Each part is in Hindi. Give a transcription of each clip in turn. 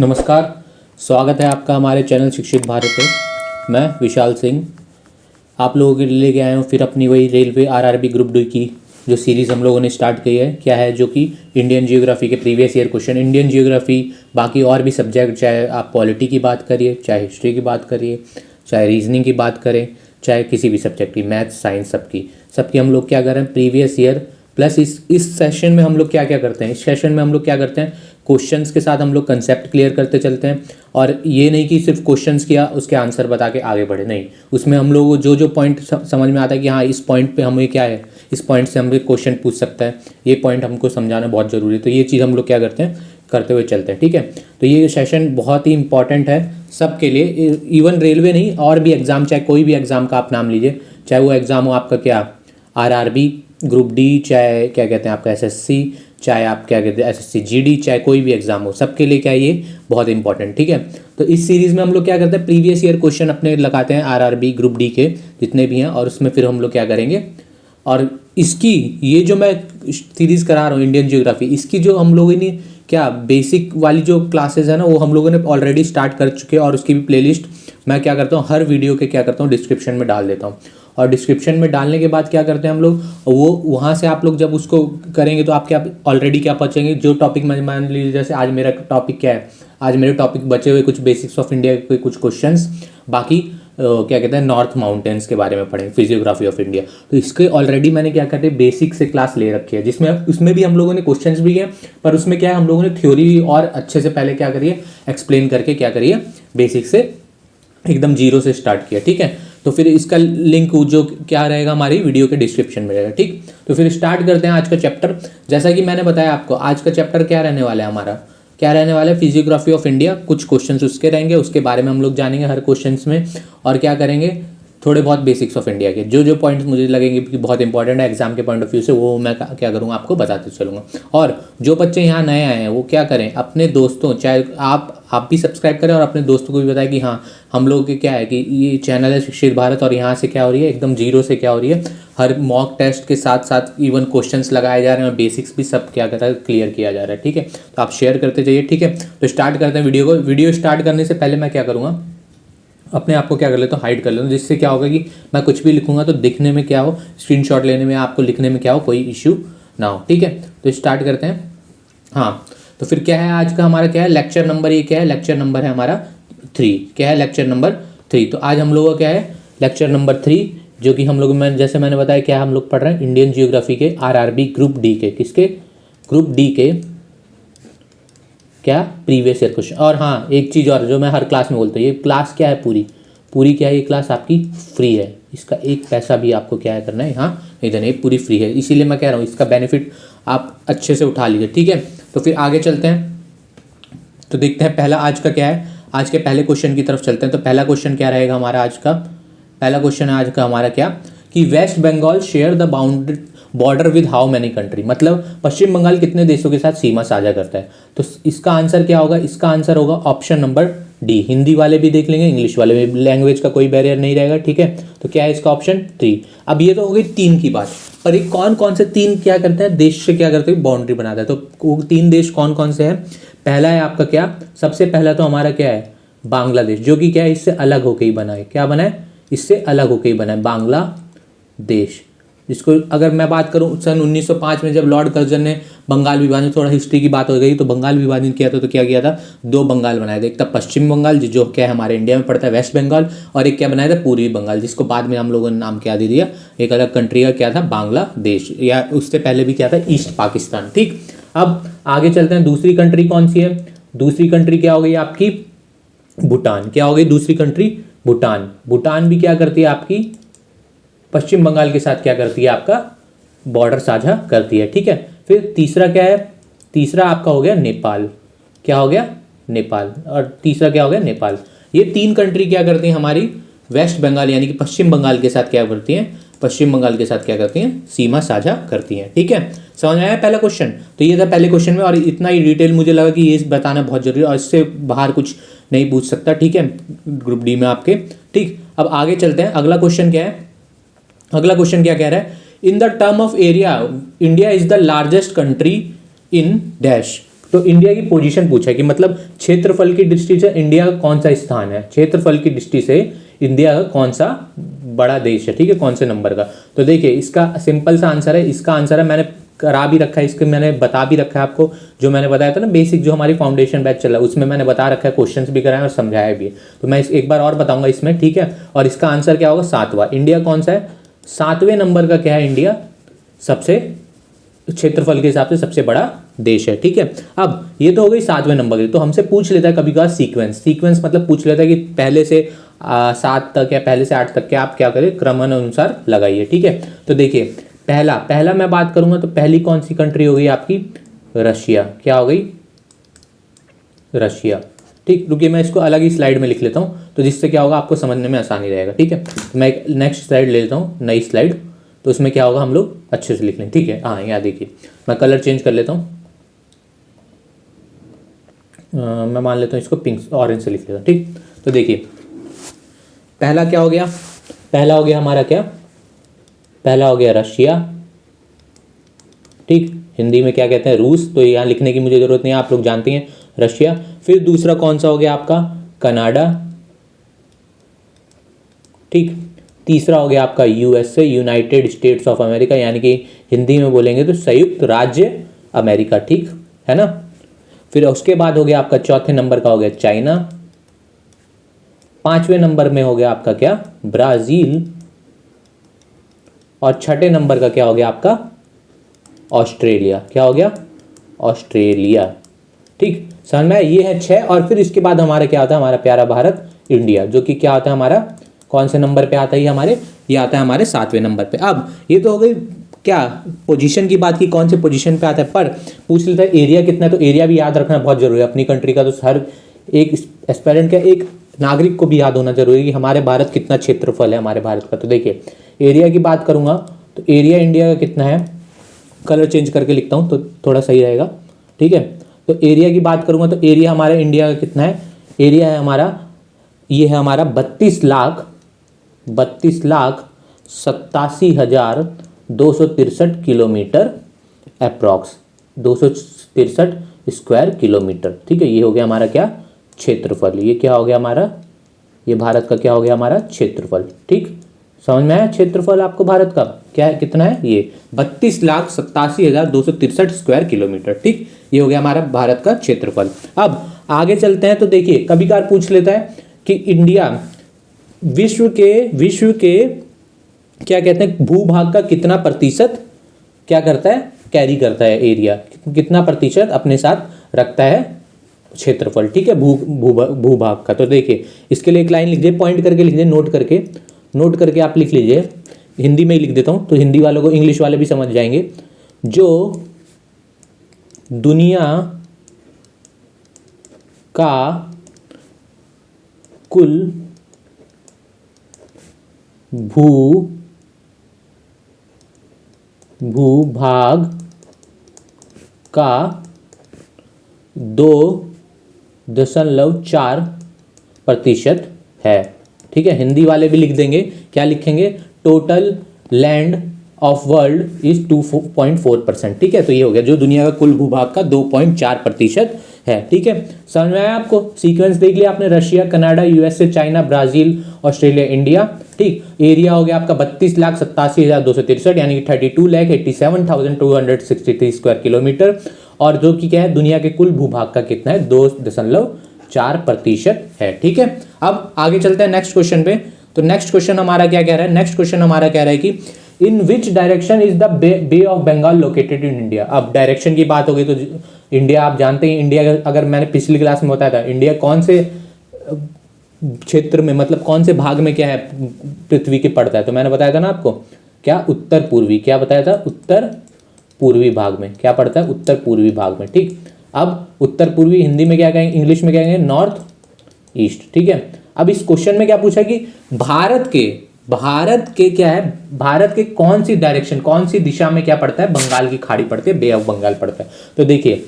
नमस्कार। स्वागत है आपका हमारे चैनल शिक्षित भारत पे। मैं विशाल सिंह आप लोगों के लिए लेके आया हूँ फिर अपनी वही रेलवे आरआरबी ग्रुप डी की जो सीरीज़ हम लोगों ने स्टार्ट की है। क्या है जो कि इंडियन जियोग्राफी के previous year question, Indian geography, बाकी और भी सब्जेक्ट, चाहे आप पॉलिटी की बात करिए, चाहे हिस्ट्री की बात करिए, चाहे रीजनिंग की बात करें, चाहे किसी भी सब्जेक्ट की, मैथ साइंस, सबकी हम लोग क्या कर रहे हैं प्रीवियस ईयर प्लस इस सेशन में हम लोग क्या क्या करते हैं। इस सेशन में हम लोग क्या करते हैं, क्वेश्चंस के साथ हम लोग कंसेप्ट क्लियर करते चलते हैं। और ये नहीं कि सिर्फ क्वेश्चंस किया उसके आंसर बता के आगे बढ़े, नहीं, उसमें हम लोग जो पॉइंट समझ में आता है कि हाँ इस पॉइंट पे हमें क्या है, इस पॉइंट से हमें क्वेश्चन पूछ सकता है, ये पॉइंट हमको समझाना बहुत ज़रूरी है। तो ये चीज़ हम लोग क्या करते हैं, करते हुए चलते हैं। ठीक है, तो ये सेशन बहुत ही इंपॉर्टेंट है सबके लिए, इवन रेलवे नहीं और भी एग्ज़ाम, चाहे कोई भी एग्ज़ाम का आप नाम लीजिए, चाहे वो एग्ज़ाम हो आपका क्या आरआरबी ग्रुप डी, चाहे क्या कहते हैं आपका एसएससी, चाहे आप क्या कहते हैं एसएससी जीडी, चाहे कोई भी एग्जाम हो, सबके लिए क्या ये बहुत इंपॉर्टेंट। ठीक है, तो इस सीरीज़ में हम लोग क्या करते हैं, प्रीवियस ईयर क्वेश्चन अपने लगाते हैं आरआरबी ग्रुप डी के जितने भी हैं, और उसमें फिर हम लोग क्या करेंगे, और इसकी ये जो मैं सीरीज़ करा रहा हूँ इंडियन जियोग्राफी, इसकी जो हम लोगों ने क्या बेसिक वाली जो क्लासेस है ना, वो हम लोगों ने ऑलरेडी स्टार्ट कर चुके हैं। और उसकी भी प्लेलिस्ट मैं क्या करता हूँ, हर वीडियो के क्या करता हूँ डिस्क्रिप्शन में डाल देता हूँ। और डिस्क्रिप्शन में डालने के बाद क्या करते हैं हम लोग, वो वहाँ से आप लोग जब उसको करेंगे तो आप क्या ऑलरेडी क्या पहुँचेंगे, जो टॉपिक में मान लीजिए जैसे आज मेरा टॉपिक क्या है, आज मेरे टॉपिक बचे हुए कुछ बेसिक्स ऑफ इंडिया के कुछ क्वेश्चंस, बाकी क्या कहते हैं नॉर्थ माउंटेन्स के बारे में पढ़ें, फिजियोग्राफी ऑफ इंडिया। तो इसके ऑलरेडी मैंने क्या कहते हैं बेसिक से क्लास ले रखी है, जिसमें उसमें भी हम लोगों ने क्वेश्चंस भी हैं, पर उसमें क्या है हम लोगों ने थ्योरी और अच्छे से पहले क्या करिए एक्सप्लेन करके क्या करिए बेसिक से एकदम जीरो से स्टार्ट किया। ठीक है, तो फिर इसका लिंक जो क्या रहेगा हमारी वीडियो के डिस्क्रिप्शन में रहेगा। ठीक, तो फिर स्टार्ट करते हैं आज का चैप्टर। जैसा कि मैंने बताया आपको, आज का चैप्टर क्या रहने वाला है, हमारा क्या रहने वाला है, फिजियोग्राफी ऑफ इंडिया। कुछ क्वेश्चंस उसके रहेंगे, उसके बारे में हम लोग जानेंगे हर क्वेश्चंस में, और क्या करेंगे थोड़े बहुत बेसिक्स ऑफ इंडिया के जो पॉइंट्स मुझे लगेंगे कि बहुत इंपॉर्टेंट है एग्जाम के पॉइंट ऑफ व्यू से, वो मैं क्या करूँगा आपको बताते चलूँगा। और जो बच्चे यहाँ नए आए हैं वो क्या करें, अपने दोस्तों, चाहे आप भी सब्सक्राइब करें और अपने दोस्तों को भी बताएं कि हाँ हम लोग के क्या है कि ये चैनल है शिक्षित भारत, और यहाँ से क्या हो रही है एकदम जीरो से क्या हो रही है, हर मॉक टेस्ट के साथ साथ इवन क्वेश्चंस लगाए जा रहे हैं और बेसिक्स भी सब क्या कहता है क्लियर किया जा रहा है। ठीक है, तो आप शेयर करते जाइए। ठीक है, तो स्टार्ट करते हैं वीडियो को। वीडियो स्टार्ट करने से पहले मैं क्या करूँगा, अपने आप को क्या कर लेता हूँ हाइड कर लेता हूँ, जिससे क्या होगा कि मैं कुछ भी लिखूंगा तो दिखने में क्या हो, स्क्रीनशॉट लेने में, आपको लिखने में क्या हो, कोई इश्यू ना हो। ठीक है, तो स्टार्ट करते हैं। हाँ, तो फिर क्या है आज का हमारा क्या है लेक्चर नंबर, ये क्या है लेक्चर नंबर है हमारा 3। क्या है लेक्चर नंबर 3। तो आज हम लोगों का क्या है लेक्चर नंबर 3, जो कि हम लोग जैसे मैंने बताया क्या हम लोग पढ़ रहे हैं इंडियन जियोग्राफी के आरआरबी ग्रुप डी के, किसके ग्रुप डी के क्या प्रीवियस ईयर क्वेश्चन। और हाँ एक चीज़ और जो मैं हर क्लास में बोलता हूँ, ये क्लास क्या है पूरी क्या है, ये क्लास आपकी फ्री है, इसका एक पैसा भी आपको क्या है करना है हाँ नहीं देना, ये पूरी फ्री है, इसीलिए मैं कह रहा हूँ इसका बेनिफिट आप अच्छे से उठा लीजिए। ठीक है, तो फिर आगे चलते हैं, तो देखते हैं पहला आज का क्या है, आज के पहले क्वेश्चन की तरफ चलते हैं। तो पहला क्वेश्चन क्या रहेगा हमारा आज का, पहला क्वेश्चन है आज का हमारा क्या कि West Bengal share the border with how many country, मतलब पश्चिम बंगाल कितने देशों के साथ सीमा साझा करता है। तो इसका आंसर क्या होगा, इसका आंसर होगा ऑप्शन नंबर डी। हिंदी वाले भी देख लेंगे, इंग्लिश वाले भी, लैंग्वेज का कोई बैरियर नहीं रहेगा। ठीक है, तो क्या है इसका ऑप्शन 3। अब ये तो हो गई 3 की बात, और ये कौन कौन से 3 क्या करते हैं, देश से क्या करते हैं बाउंड्री बनाता है। तो वो 3 देश कौन कौन से हैं, पहला है आपका क्या, सबसे पहला तो हमारा क्या है बांग्लादेश, जो कि क्या है इससे अलग होकर ही बना है, क्या बना है इससे अलग होकर ही बना है बांग्लादेश, जिसको अगर मैं बात करूं सन 1905 में जब लॉर्ड कर्जन ने बंगाल विभाजन, थोड़ा हिस्ट्री की बात हो गई, तो बंगाल विभाजन किया था, तो क्या किया था 2 बंगाल बनाए थे, एक था पश्चिम बंगाल जो क्या है हमारे इंडिया में पड़ता है वेस्ट बंगाल, और एक क्या बनाया था पूर्वी बंगाल, जिसको बाद में हम लोगों ने नाम क्या दे दिया, एक अलग कंट्री का क्या था बांग्लादेश, या उससे पहले भी क्या था ईस्ट पाकिस्तान। ठीक, अब आगे चलते हैं, दूसरी कंट्री कौन सी है, दूसरी कंट्री क्या हो गई आपकी भूटान, क्या हो गई दूसरी कंट्री भूटान। भूटान भी क्या करती है आपकी पश्चिम बंगाल के साथ क्या करती है आपका बॉर्डर साझा करती है। ठीक है, फिर तीसरा क्या है, तीसरा आपका हो गया नेपाल, क्या हो गया नेपाल, और तीसरा क्या हो गया नेपाल। ये 3 कंट्री क्या करती हैं हमारी वेस्ट बंगाल यानी कि पश्चिम बंगाल के साथ क्या करती हैं, पश्चिम बंगाल के साथ क्या करती हैं सीमा साझा करती हैं। ठीक है, समझ आया पहला क्वेश्चन। तो ये था पहले क्वेश्चन में, और इतना ही डिटेल मुझे लगा कि ये बताना बहुत जरूरी है, और इससे बाहर कुछ नहीं पूछ सकता। ठीक है, ग्रुप डी में आपके। ठीक, अब आगे चलते हैं, अगला क्वेश्चन क्या है, अगला क्वेश्चन क्या कह रहा है, in the term of area India is the largest country in dash. तो इंडिया की पोजीशन पूछा है कि मतलब क्षेत्रफल की दृष्टि से इंडिया का कौन सा स्थान है, क्षेत्रफल की दृष्टि से इंडिया का कौन सा बड़ा देश है, ठीक है, कौन से नंबर का। तो देखिए इसका सिंपल सा आंसर है, इसका आंसर है, मैंने करा भी रखा है, इसके मैंने बता भी रखा है आपको, जो मैंने बताया था ना बेसिक जो हमारी फाउंडेशन बैच चला उसमें मैंने बता रखा है, क्वेश्चंस भी कराए और समझाया भी है। तो मैं एक बार और बताऊंगा इसमें, ठीक है। और इसका आंसर क्या होगा, 7वां। इंडिया कौन सा है, 7वें नंबर का क्या है इंडिया, सबसे क्षेत्रफल के हिसाब से सबसे बड़ा देश है, ठीक है। अब ये तो हो गई 7वें नंबर की। तो हमसे पूछ लेता है कभी कभार सीक्वेंस मतलब पूछ लेता है कि पहले से 7 तक या पहले से 8 तक क्या आप क्या करें, क्रमानुसार लगाइए, ठीक है। तो देखिए पहला मैं बात करूंगा तो पहली कौन सी कंट्री हो गई आपकी, रशिया। क्या हो गई, रशिया, ठीक। रुकिए मैं इसको अलग ही स्लाइड में लिख लेता हूं, तो जिससे क्या होगा आपको समझने में आसानी रहेगा, ठीक है। तो मैं एक नेक्स्ट स्लाइड ले लेता हूं, नई स्लाइड, तो उसमें क्या होगा हम लोग अच्छे से लिख लें, ठीक है। हाँ यहाँ देखिए मैं कलर चेंज कर लेता हूँ, मैं मान लेता हूँ इसको पिंक ऑरेंज से लिख लेता हूँ, ठीक। तो देखिए पहला क्या हो गया, पहला हो गया हमारा क्या, पहला हो गया रशिया, ठीक। हिंदी में क्या कहते हैं, रूस, तो यहाँ लिखने की मुझे जरूरत नहीं है, आप लोग जानते हैं रशिया। फिर दूसरा कौन सा हो गया आपका, कनाडा, ठीक। तीसरा हो गया आपका USA, United states of America, यानी कि हिंदी में बोलेंगे तो संयुक्त राज्य अमेरिका, ठीक है ना। फिर उसके बाद हो गया आपका चौथे नंबर का हो गया चाइना, 5वें नंबर में हो गया आपका क्या, ब्राजील, और 6ठे नंबर का क्या हो गया आपका, ऑस्ट्रेलिया। क्या हो गया, ऑस्ट्रेलिया, ठीक। समझ में ये है 6। और फिर इसके बाद हमारा क्या आता है, हमारा प्यारा भारत इंडिया, जो कि क्या आता है हमारा, कौन से नंबर पे आता है हमारे, ये आता है हमारे 7वें नंबर पे। अब ये तो हो गई क्या पोजीशन की बात की, कौन से पोजीशन पे आता है, पर पूछ लेता है एरिया कितना है, तो एरिया भी याद रखना बहुत जरूरी है अपनी कंट्री का। तो हर एक एस्पेरेंट का, एक नागरिक को भी याद होना जरूरी है कि हमारे भारत कितना क्षेत्रफल है हमारे भारत का। तो देखिए एरिया की बात करूंगा तो एरिया इंडिया का कितना है, कलर चेंज करके लिखता हूँ तो थोड़ा सही रहेगा, ठीक है। तो एरिया की बात करूंगा तो एरिया हमारे इंडिया का कितना है, एरिया है हमारा, ये है हमारा 32,87,263 किलोमीटर अप्रॉक्स, 263 स्क्वायर किलोमीटर, ठीक है। ये हो गया हमारा क्या, क्षेत्रफल। ये क्या हो गया हमारा, ये भारत का क्या हो गया हमारा क्षेत्रफल, ठीक। समझ में आया क्षेत्रफल आपको भारत का क्या है, कितना है, ये 32,87,263 स्क्वायर किलोमीटर, ठीक। ये हो गया हमारा भारत का क्षेत्रफल। अब आगे चलते हैं तो देखिए कभी कभार पूछ लेता है कि इंडिया विश्व के क्या कहते हैं, भूभाग का कितना प्रतिशत क्या करता है, कैरी करता है, एरिया कितना प्रतिशत अपने साथ रखता है क्षेत्रफल, ठीक है, भूभाग का। तो देखिए इसके लिए एक लाइन लिख दीजिए, पॉइंट करके लिख दीजिए, नोट करके आप लिख लीजिए, हिंदी में ही लिख देता हूं तो हिंदी वालों को, इंग्लिश वाले भी समझ जाएंगे। जो दुनिया का कुल भूभाग का 2.4% है, ठीक है। हिंदी वाले भी लिख देंगे, क्या लिखेंगे, total land of world is 2.4%, ठीक है। तो ये हो गया जो दुनिया का कुल भूभाग का 2.4% है, ठीक है। समझ में आया आपको, सीक्वेंस देख लिया आपने, Russia, Canada, USA, China, Brazil, Australia, India, ठीक। एरिया हो गया आपका 32,87,263 यानी कि 32,87,263 स्क्वायर किलोमीटर, और जो कि क्या है दुनिया के कुल भूभाग का कितना है, 2.4% है, ठीक है। अब आगे चलते हैं नेक्स्ट क्वेश्चन पे। तो नेक्स्ट क्वेश्चन हमारा क्या कह रहा है, नेक्स्ट क्वेश्चन हमारा कह रहा है कि in which direction is the bay of Bengal located in India. अब डायरेक्शन की बात हो गई तो इंडिया आप जानते हैं, इंडिया अगर मैंने पिछली क्लास में बताया था, इंडिया कौन से क्षेत्र में, मतलब कौन से भाग में क्या है पृथ्वी के पड़ता है, तो मैंने बताया था ना आपको, क्या उत्तर पूर्वी, क्या बताया था, उत्तर पूर्वी भाग में क्या पड़ता है, उत्तर पूर्वी भाग में, ठीक। अब उत्तर पूर्वी हिंदी में क्या कहेंगे, इंग्लिश में क्या कहेंगे, नॉर्थ ईस्ट, ठीक है। अब इस क्वेश्चन में क्या पूछा कि भारत के क्या है, भारत के कौन सी डायरेक्शन, कौन सी दिशा में क्या पड़ता है, बंगाल की खाड़ी पड़ती है, बे ऑफ बंगाल पड़ता है। तो देखिए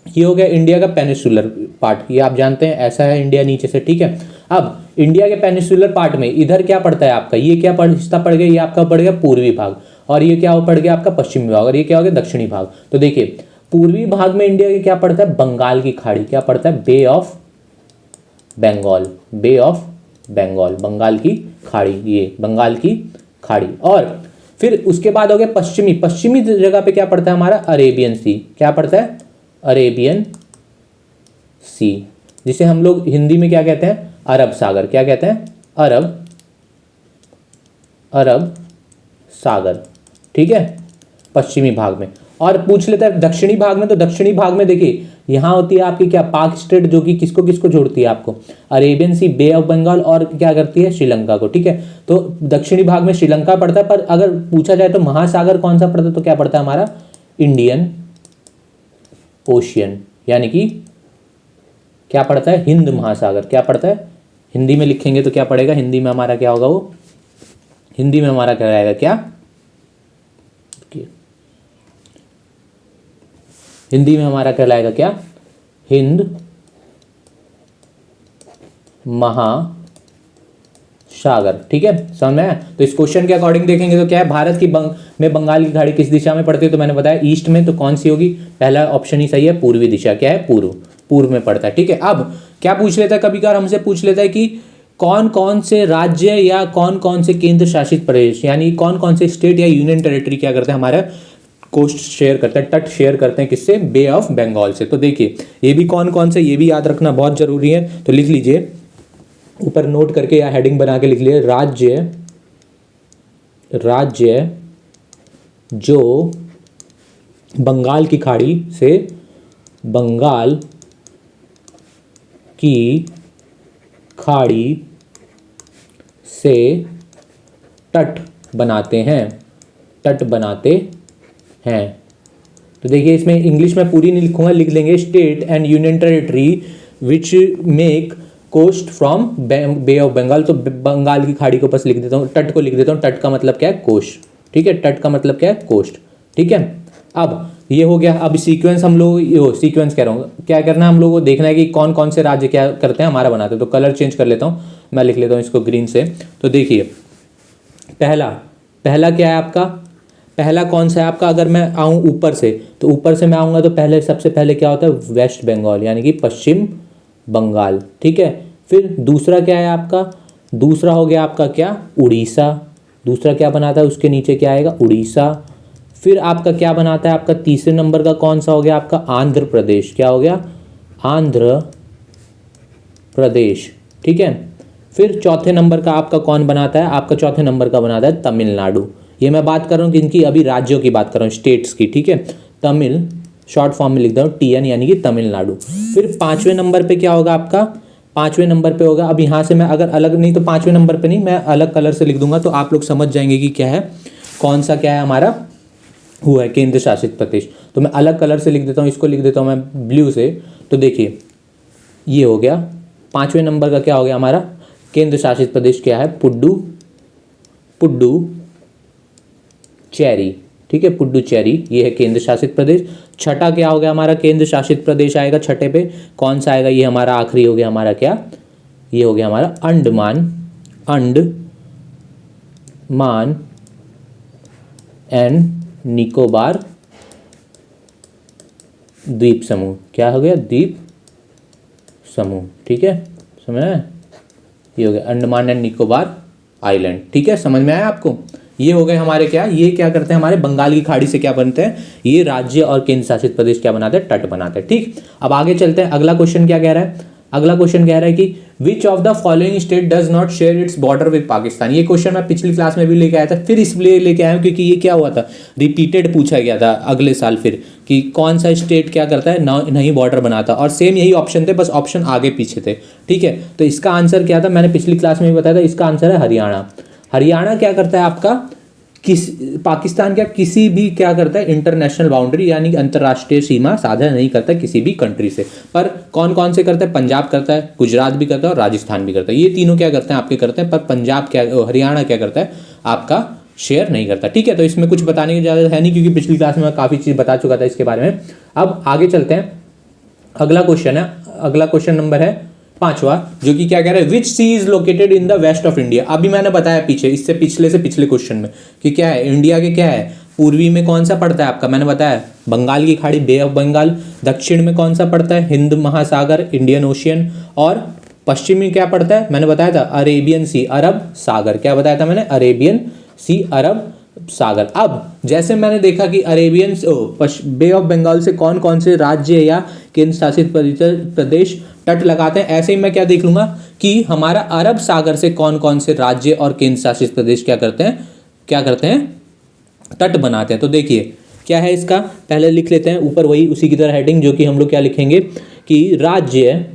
ये हो गया इंडिया का पेनिसुलर पार्ट, ये आप जानते हैं ऐसा है इंडिया नीचे से, ठीक है। अब इंडिया के पेनिसुलर पार्ट में इधर क्या पड़ता है आपका, ये क्या हिस्सा पड़ गया, ये आपका पड़ गया पूर्वी भाग, और ये क्या पड़ गया आपका पश्चिमी भाग, और ये क्या हो गया दक्षिणी भाग। तो देखिए पूर्वी भाग में इंडिया के क्या पड़ता है, बंगाल की खाड़ी, क्या पड़ता है, bay of Bengal, bay of Bengal, Bengal की खाड़ी, ये बंगाल की खाड़ी। और फिर उसके बाद हो गया पश्चिमी, पश्चिमी जगह पे क्या पड़ता है हमारा, अरेबियन सी, क्या पड़ता है, अरेबियन सी, जिसे हम लोग हिंदी में क्या कहते हैं, अरब सागर, क्या कहते हैं, अरब, अरब सागर, ठीक है, पश्चिमी भाग में। और पूछ लेता है दक्षिणी भाग में, तो दक्षिणी भाग में देखिए यहाँ होती है आपकी क्या, पाक स्टेट, जो कि किसको किसको जोड़ती है आपको, Arabian Sea, Bay of Bengal, और क्या करती है, श्रीलंका को, ठीक है। तो दक्षिणी भाग में श्रीलंका पड़ता है, पर अगर पूछा जाए तो महासागर कौन सा पड़ता है, तो क्या पड़ता है हमारा, इंडियन ओशियन, यानी कि क्या पड़ता है, हिंद महासागर, क्या पड़ता है, हिंदी में लिखेंगे तो क्या पड़ेगा, हिंदी में हमारा क्या होगा, वो हिंदी में हमारा क्या रहेगा, क्या, हिंदी में हमारा कहलाएगा क्या, हिंद महासागर, ठीक है, समझ में आया। तो इस क्वेश्चन के अकॉर्डिंग देखेंगे तो क्या है, भारत की में बंगाल की खाड़ी किस दिशा में पड़ती है, तो मैंने बताया ईस्ट में, तो कौन सी होगी, पहला ऑप्शन ही सही है, पूर्वी दिशा, क्या है, पूर्व, पूर्व में पड़ता है, ठीक है। अब क्या पूछ लेता है, कभी कभार हमसे पूछ लेता है कि कौन कौन से राज्य या कौन कौन से केंद्र शासित प्रदेश, यानी कौन कौन से स्टेट या यूनियन टेरिटरी क्या करते हैं, हमारा कोस्ट शेयर करते हैं, तट शेयर करते हैं, किससे, बे ऑफ बंगाल से। तो देखिए ये भी कौन कौन से, ये भी याद रखना बहुत जरूरी है, तो लिख लीजिए ऊपर नोट करके या हेडिंग बना के लिख लीजिए, राज्य, राज्य जो बंगाल की खाड़ी से, बंगाल की खाड़ी से तट बनाते हैं, तट बनाते हैं। तो देखिए इसमें इंग्लिश में पूरी नहीं लिखूंगा, लिख लेंगे state and union territory which make coast from Bay of Bengal. तो बंगाल की खाड़ी को बस लिख देता हूँ, तट को लिख देता हूँ, तट का मतलब क्या है, कोस्ट, ठीक है, तट का मतलब क्या है, कोस्ट, ठीक है। अब ये हो गया, अब सीक्वेंस हम लोग, सीक्वेंस कह रहा हूँ, क्या करना है हम लोगों को, देखना है कि कौन कौन से राज्य क्या करते हैं, हमारा बनाते हैं। तो कलर चेंज कर लेता हूँ, मैं लिख लेता हूँ इसको ग्रीन से। तो देखिए पहला, पहला क्या है आपका, पहला कौन सा है आपका, अगर मैं आऊँ ऊपर से, तो ऊपर से मैं आऊँगा तो पहले सबसे पहले क्या होता है, वेस्ट बंगाल, यानी कि पश्चिम बंगाल, ठीक है। फिर दूसरा क्या है आपका, दूसरा हो गया आपका क्या, उड़ीसा, दूसरा क्या बनाता है, उसके नीचे क्या आएगा, उड़ीसा। फिर आपका क्या बनाता है, आपका तीसरे नंबर का कौन सा हो गया, आपका आंध्र प्रदेश, क्या हो गया, आंध्र प्रदेश, ठीक है। फिर चौथे नंबर का आपका कौन बनाता है, आपका चौथे नंबर का बनाता है तमिलनाडु। ये मैं बात कर रहा हूँ किनकी, अभी राज्यों की बात कर रहा हूँ, स्टेट्स की, ठीक है। तमिल शॉर्ट फॉर्म में लिख दो TN, यानी कि तमिलनाडु। फिर पाँचवें नंबर पे क्या होगा आपका, पाँचवें नंबर पे होगा, अब यहाँ से मैं अगर अलग नहीं, तो पाँचवें नंबर पे नहीं, मैं अलग कलर से लिख दूंगा, तो आप लोग समझ जाएंगे कि क्या है, कौन सा क्या है हमारा हुआ है केंद्र शासित प्रदेश। तो मैं अलग कलर से लिख देता हूँ, इसको लिख देता हूँ मैं ब्लू से। तो देखिए ये हो गया, पाँचवें नंबर का क्या हो गया हमारा केंद्र शासित प्रदेश, क्या है, पुडुचेरी, ठीक है, पुडुचेरी, ये है केंद्र शासित प्रदेश। छठा क्या हो गया हमारा केंद्र शासित प्रदेश आएगा, छठे पे कौन सा आएगा, ये हमारा आखिरी हो गया हमारा क्या, ये हो गया हमारा अंडमान एंड निकोबार द्वीप समूह, क्या हो गया, द्वीप समूह, ठीक है, समझ में आया, ये हो गया अंडमान एंड निकोबार आइलैंड, ठीक है, समझ में आया आपको। ये हो गए हमारे क्या, ये क्या करते हैं, हमारे बंगाल की खाड़ी से क्या बनते हैं, ये राज्य और केंद्र शासित प्रदेश क्या बनाते हैं, तट बनाते हैं, ठीक। अब आगे चलते हैं, अगला क्वेश्चन क्या कह रहा है, अगला क्वेश्चन कह रहा है कि which of the following state does not share its border with Pakistan. ये क्वेश्चन मैं पिछली क्लास में भी लेके आया था, फिर इसलिए लेके आया हूँ क्योंकि ये क्या हुआ था, रिपीटेड पूछा गया था अगले साल फिर, कि कौन सा स्टेट क्या करता है, नहीं बॉर्डर बनाता, और सेम यही ऑप्शन थे, बस ऑप्शन आगे पीछे थे, ठीक है। तो इसका आंसर क्या था, मैंने पिछली क्लास में भी बताया था, इसका आंसर है हरियाणा। हरियाणा क्या करता है आपका, पाकिस्तान क्या किसी भी क्या करता है, इंटरनेशनल बाउंड्री यानी अंतर्राष्ट्रीय सीमा साझा नहीं करता किसी भी कंट्री से। पर कौन कौन से करता है, पंजाब करता है, गुजरात भी करता है और राजस्थान भी करता है, ये तीनों क्या करते हैं आपके करते हैं, पर पंजाब क्या, हरियाणा क्या करता है आपका शेयर नहीं करता, ठीक है। तो इसमें कुछ बताने की ज़्यादा है नहीं, क्योंकि पिछली क्लास में मैं काफ़ी चीज़ बता चुका था इसके बारे में। अब आगे चलते हैं, अगला क्वेश्चन है, अगला क्वेश्चन नंबर है पांचवा, जो कि क्या कह रहा है, which sea is located in the west of India. अभी मैंने बताया पीछे, इससे पिछले क्वेश्चन में कि क्या है, इंडिया के क्या है, पूर्वी में कौन सा पड़ता है आपका, मैंने बताया बंगाल की खाड़ी, बे ऑफ बंगाल। दक्षिण में कौन सा पड़ता है, हिंद महासागर, इंडियन ओशियन। और पश्चिम में क्या पड़ता है, मैंने बताया था अरेबियन सी, अरब सागर। क्या बताया था मैंने, अरेबियन सी, अरब सागर। अब जैसे मैंने देखा कि अरेबियन बे ऑफ बंगाल से कौन कौन से राज्य या केंद्र शासित प्रदेश तट लगाते हैं, ऐसे ही मैं क्या देख लूंगा कि हमारा अरब सागर से कौन कौन से राज्य और केंद्र शासित प्रदेश क्या करते हैं तट बनाते हैं। तो देखिए क्या है इसका, पहले लिख लेते हैं ऊपर वही उसी की तरह हेडिंग, जो कि हम लोग क्या लिखेंगे कि राज्य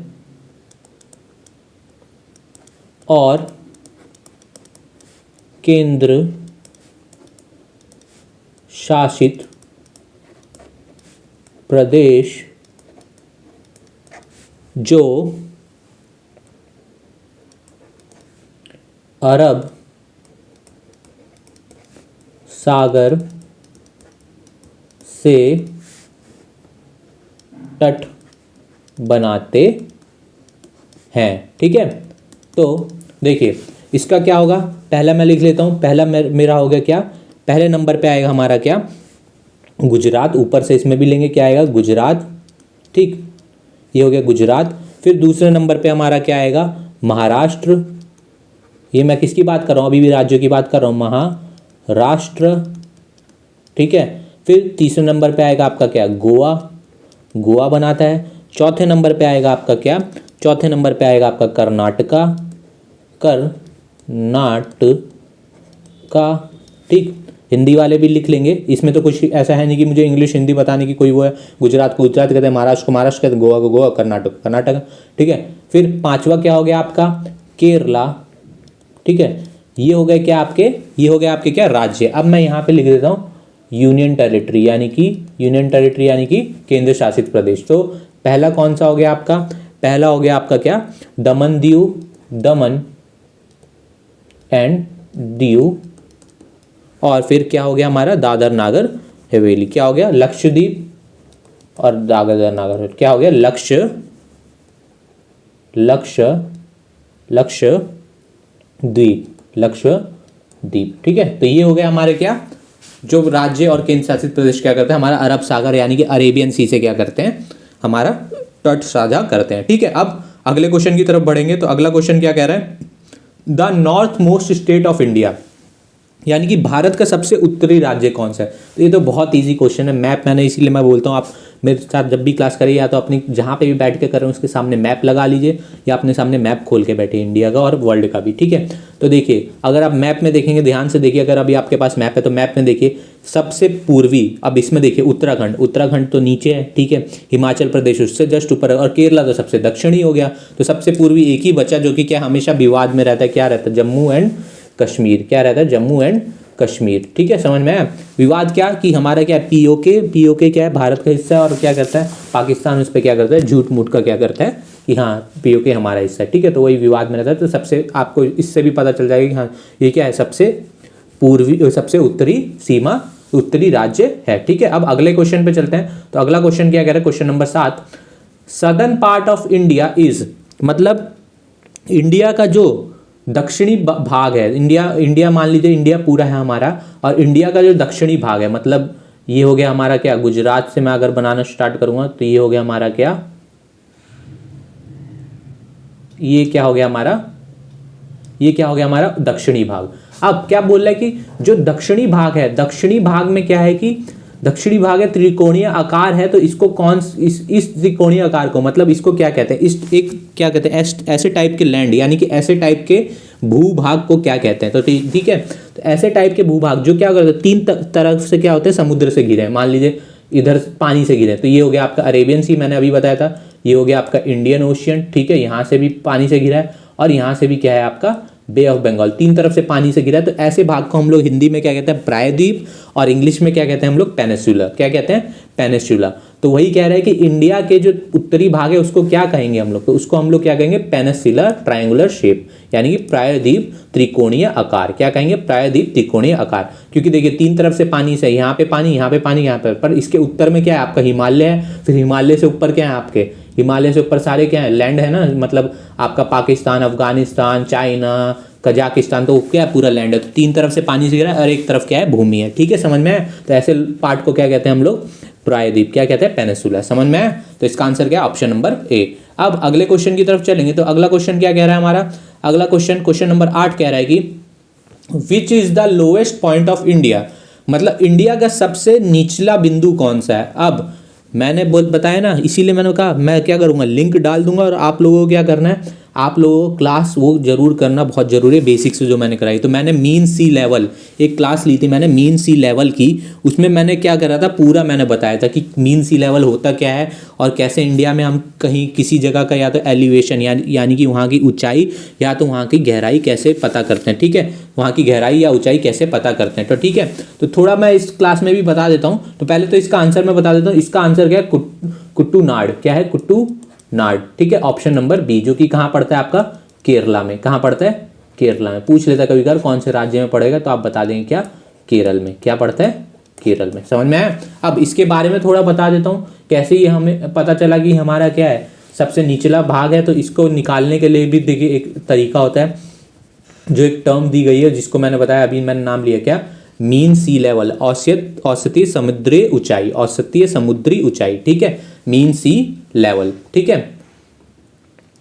और केंद्र शासित प्रदेश जो अरब सागर से तट बनाते हैं। ठीक है, तो देखिए इसका क्या होगा, पहला मैं लिख लेता हूँ। पहला मेरा हो गया क्या, पहले नंबर पे आएगा हमारा क्या, गुजरात। ऊपर से इसमें भी लेंगे, क्या आएगा, गुजरात। ठीक, ये हो गया गुजरात। फिर दूसरे नंबर पे हमारा क्या आएगा, महाराष्ट्र। ये मैं किसकी बात कर रहा हूँ, अभी भी राज्यों की बात कर रहा हूँ, महाराष्ट्र। ठीक है, फिर तीसरे नंबर पे आएगा आपका क्या, गोवा, गोवा बनाता है। चौथे नंबर पे आएगा आपका क्या, चौथे नंबर पे आएगा आपका कर्नाटका, कर्नाटका। ठीक, हिंदी वाले भी लिख लेंगे, इसमें तो कुछ ऐसा है नहीं कि मुझे इंग्लिश हिंदी बताने की कोई वो है। गुजरात को गुजरात कहते हैं, महाराष्ट्र को महाराष्ट्र कहते हैं, गोवा को गोवा, कर्नाटक कर्नाटक। ठीक है, फिर पांचवा क्या हो गया आपका, केरला। ठीक है, ये हो गया क्या आपके, ये हो गया आपके क्या, राज्य। अब मैं यहाँ पे लिख देता हूँ यूनियन टेरिटरी, यानी कि केंद्र शासित प्रदेश। तो पहला कौन सा हो गया आपका, पहला हो गया आपका क्या, दमन दीव, दमन एंड दीव। और फिर क्या हो गया हमारा, दादर नागर हवेली। क्या हो गया, लक्षद्वीप और दादर नागर हवेली। क्या हो गया, लक्षद्वीप। ठीक है, तो ये हो गया हमारे क्या, जो राज्य और केंद्र शासित प्रदेश क्या करते हैं, हमारा अरब सागर यानी कि अरेबियन सी से क्या करते हैं, हमारा तट साझा करते हैं। ठीक है, अब अगले क्वेश्चन की तरफ बढ़ेंगे। तो अगला क्वेश्चन क्या कह रहा है, the north most state of India, यानी कि भारत का सबसे उत्तरी राज्य कौन सा है। तो ये तो बहुत इजी क्वेश्चन है। मैप मैंने इसीलिए मैं बोलता हूँ आप मेरे साथ जब भी क्लास करिए, या तो अपनी जहाँ पे भी बैठ के कर रहे हैं उसके सामने मैप लगा लीजिए, या अपने सामने मैप खोल के बैठे इंडिया का और वर्ल्ड का भी। ठीक है, तो देखिए अगर आप मैप में देखेंगे, ध्यान से देखिए, अगर अभी आपके पास मैप है तो मैप में देखिए सबसे पूर्वी, अब इसमें देखिए उत्तराखंड तो नीचे है। ठीक है, हिमाचल प्रदेश उससे जस्ट ऊपर है, और केरला तो सबसे दक्षिणी हो गया। तो सबसे पूर्वी एक ही बचा जो कि क्या हमेशा विवाद में रहता है, क्या रहता है, जम्मू एंड कश्मीर। क्या रहता है, जम्मू एंड कश्मीर। ठीक है, समझ में आया। विवाद क्या कि हमारा क्या है, पीओके क्या है, भारत का हिस्सा है, और क्या करता है पाकिस्तान उस पर क्या करता है, झूठ मूठ का क्या करता है कि हाँ पीओके हमारा हिस्सा है। ठीक है, तो वही विवाद में रहता है। तो सबसे आपको इससे भी पता चल जाएगा कि हाँ ये क्या है, सबसे पूर्वी, सबसे उत्तरी सीमा, उत्तरी राज्य है। ठीक है, अब अगले क्वेश्चन पे चलते हैं। तो अगला क्वेश्चन क्या कह रहा है, question number 7, southern part of India is, मतलब इंडिया का जो दक्षिणी भाग है, इंडिया मान लीजिए इंडिया पूरा है हमारा, और इंडिया का जो दक्षिणी भाग है, मतलब ये हो गया हमारा क्या, गुजरात से मैं अगर बनाना स्टार्ट करूंगा तो ये हो गया हमारा क्या, ये क्या हो गया हमारा, ये क्या हो गया हमारा दक्षिणी भाग। अब क्या बोल रहा है कि जो दक्षिणी भाग है, दक्षिणी भाग में क्या है कि दक्षिणी भाग है त्रिकोणीय आकार है। तो इसको कौन, इस त्रिकोणीय आकार को मतलब इसको क्या कहते हैं, इस एक क्या कहते हैं, ऐसे टाइप के लैंड, यानी कि ऐसे टाइप के भूभाग को क्या कहते हैं। तो ठीक है, तो ऐसे टाइप के भूभाग जो क्या करते हैं, तीन तरफ से क्या होते हैं, समुद्र से घिरे हैं। मान लीजिए इधर पानी से घिरे, तो ये हो गया आपका अरेबियन सी, मैंने अभी बताया था। ये हो गया आपका इंडियन ओशियन। ठीक है, यहाँ से भी पानी से घिरा है, और यहाँ से भी क्या है आपका बे ऑफ बंगाल, तीन तरफ से पानी से घिरा है। तो ऐसे भाग को हम लोग हिंदी में क्या कहते हैं, प्रायद्वीप, और इंग्लिश में क्या कहते हैं हम लोग, पेनिनसुला। क्या कहते हैं, पेनिनसुला। तो वही कह रहे हैं कि इंडिया के जो उत्तरी भाग है उसको क्या कहेंगे हम लोग, तो उसको हम लोग क्या कहेंगे, पेनिनसुलर ट्रायंगुलर शेप, यानी कि प्रायद्वीप त्रिकोणीय आकार। क्या कहेंगे, प्रायद्वीप त्रिकोणीय आकार। क्योंकि देखिए तीन तरफ से पानी से, यहाँ पे पानी, यहाँ पे पानी, यहाँ पर इसके उत्तर में क्या है आपका हिमालय है, फिर हिमालय से ऊपर क्या है आपके, हिमालय से ऊपर सारे क्या है, लैंड है ना, मतलब आपका पाकिस्तान, अफगानिस्तान, चाइना, कजाकिस्तान तो क्या है, पूरा लैंड है, तो 3 तरफ से पानी से घिरा है और एक तरफ क्या है, भूमि है। ठीक है, समझ में आया? तो ऐसे पार्ट को क्या कहते हैं हम लोग, प्रायद्वीप, क्या कहते हैं, पेनिसुला। समझ में आया? तो इसका आंसर क्या है, ऑप्शन नंबर ए। अब अगले क्वेश्चन की तरफ चलेंगे। तो अगला क्वेश्चन क्या कह रहा है हमारा, अगला क्वेश्चन, क्वेश्चन नंबर 8 कह रहा है कि which is the lowest point of India, मतलब इंडिया का सबसे निचला बिंदु कौन सा है। अब मैंने बताया ना, इसीलिए मैंने कहा मैं क्या करूँगा, लिंक डाल दूंगा और आप लोगों को क्या करना है, आप लोगों को क्लास वो जरूर करना बहुत ज़रूरी है, बेसिक्स जो मैंने कराई। तो मैंने मीन सी लेवल एक क्लास ली थी मैंने, मीन सी लेवल की, उसमें मैंने क्या करा था, पूरा मैंने बताया था कि मीन सी लेवल होता क्या है और कैसे इंडिया में हम कहीं किसी जगह का या तो एलिवेशन यानी कि वहाँ की ऊंचाई या तो वहाँ की गहराई कैसे पता करते हैं। ठीक है, वहाँ की गहराई या ऊंचाई कैसे पता करते हैं। तो ठीक है, तो थोड़ा मैं इस क्लास में भी बता देता हूँ। तो पहले तो इसका आंसर मैं बता देता हूँ। इसका आंसर क्या है, कुट्टूनाड। क्या है, कुट्टूनाड। ठीक है, ऑप्शन नंबर बी, जो कि कहाँ पड़ता है आपका, केरला में। कहाँ पड़ता है, केरला में। पूछ लेता कभी कभार कौन से राज्य में पड़ेगा, तो आप बता देंगे क्या, केरल में। क्या पड़ता है, केरल में। समझ में आया? अब इसके बारे में थोड़ा बता देता हूँ, कैसे ये हमें पता चला कि हमारा क्या है, सबसे निचला भाग है। तो इसको निकालने के लिए भी देखिए एक तरीका होता है, जो एक टर्म दी गई है जिसको मैंने बताया, अभी मैंने नाम लिया क्या, मीन सी लेवल, औसतीय समुद्री ऊंचाई, औसतीय समुद्री ऊंचाई। ठीक है, मीन सी लेवल। ठीक है,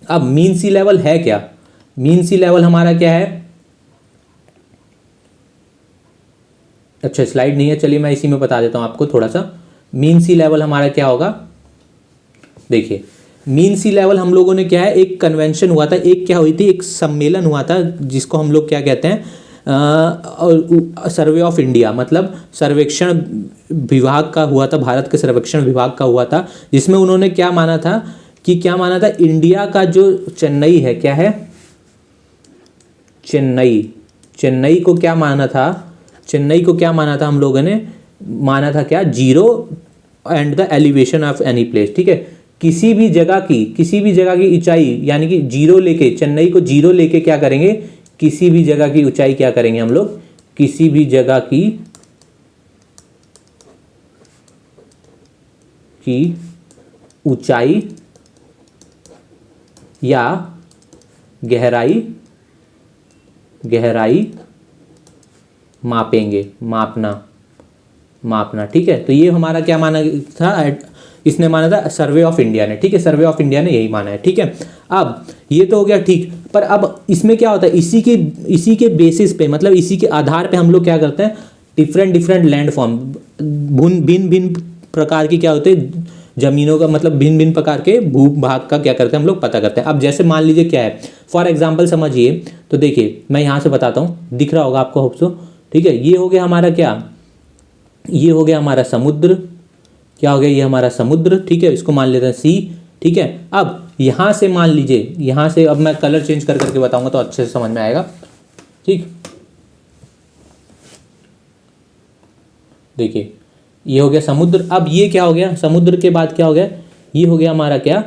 अब मीन सी लेवल है क्या, मीन सी लेवल हमारा क्या है, अच्छा स्लाइड नहीं है, चलिए मैं इसी में बता देता हूं आपको थोड़ा सा। मीन सी लेवल हमारा क्या होगा, देखिए मीन सी लेवल हम लोगों ने क्या है, एक कन्वेंशन हुआ था, एक क्या हुई थी, एक सम्मेलन हुआ था जिसको हम लोग क्या कहते हैं, सर्वे ऑफ इंडिया, मतलब सर्वेक्षण विभाग का हुआ था, भारत के सर्वेक्षण विभाग का हुआ था, जिसमें उन्होंने क्या माना था कि क्या माना था, इंडिया का जो चेन्नई है, क्या है, चेन्नई को क्या माना था, चेन्नई को क्या माना था हम लोगों ने, माना था क्या, zero and the elevation of any place. ठीक है, किसी भी जगह की ऊंचाई यानी कि जीरो लेके, चेन्नई को जीरो लेके क्या करेंगे, किसी भी जगह की ऊंचाई क्या करेंगे हम लोग, किसी भी जगह की ऊंचाई या गहराई मापेंगे, मापना। ठीक है, तो ये हमारा क्या माना था, इसने माना था सर्वे ऑफ इंडिया ने। ठीक है, सर्वे ऑफ इंडिया ने यही माना है। ठीक है, अब ये तो हो गया ठीक, पर अब इसमें क्या होता है, इसी के बेसिस पे, मतलब इसी के आधार पे हम लोग क्या करते हैं, डिफरेंट लैंड फॉर्म, भिन्न प्रकार की क्या होते हैं जमीनों का, मतलब भिन्न प्रकार के भूभाग का क्या करते हैं हम लोग, पता करते हैं। अब जैसे मान लीजिए क्या है, फॉर एग्जाम्पल समझिए, तो देखिए मैं यहाँ से बताता हूँ, दिख रहा होगा आपको, होप सो। ठीक है, ये हो गया हमारा क्या, ये हो गया हमारा समुद्र, क्या हो गया, ये हमारा समुद्र। ठीक है, इसको मान लेते हैं सी। ठीक है, अब यहाँ से मान लीजिए, यहाँ से अब मैं कलर चेंज करके बताऊंगा तो अच्छे से समझ में आएगा। ठीक, देखिए ये हो गया समुद्र। अब ये क्या हो गया, समुद्र के बाद क्या हो गया, ये हो गया हमारा क्या,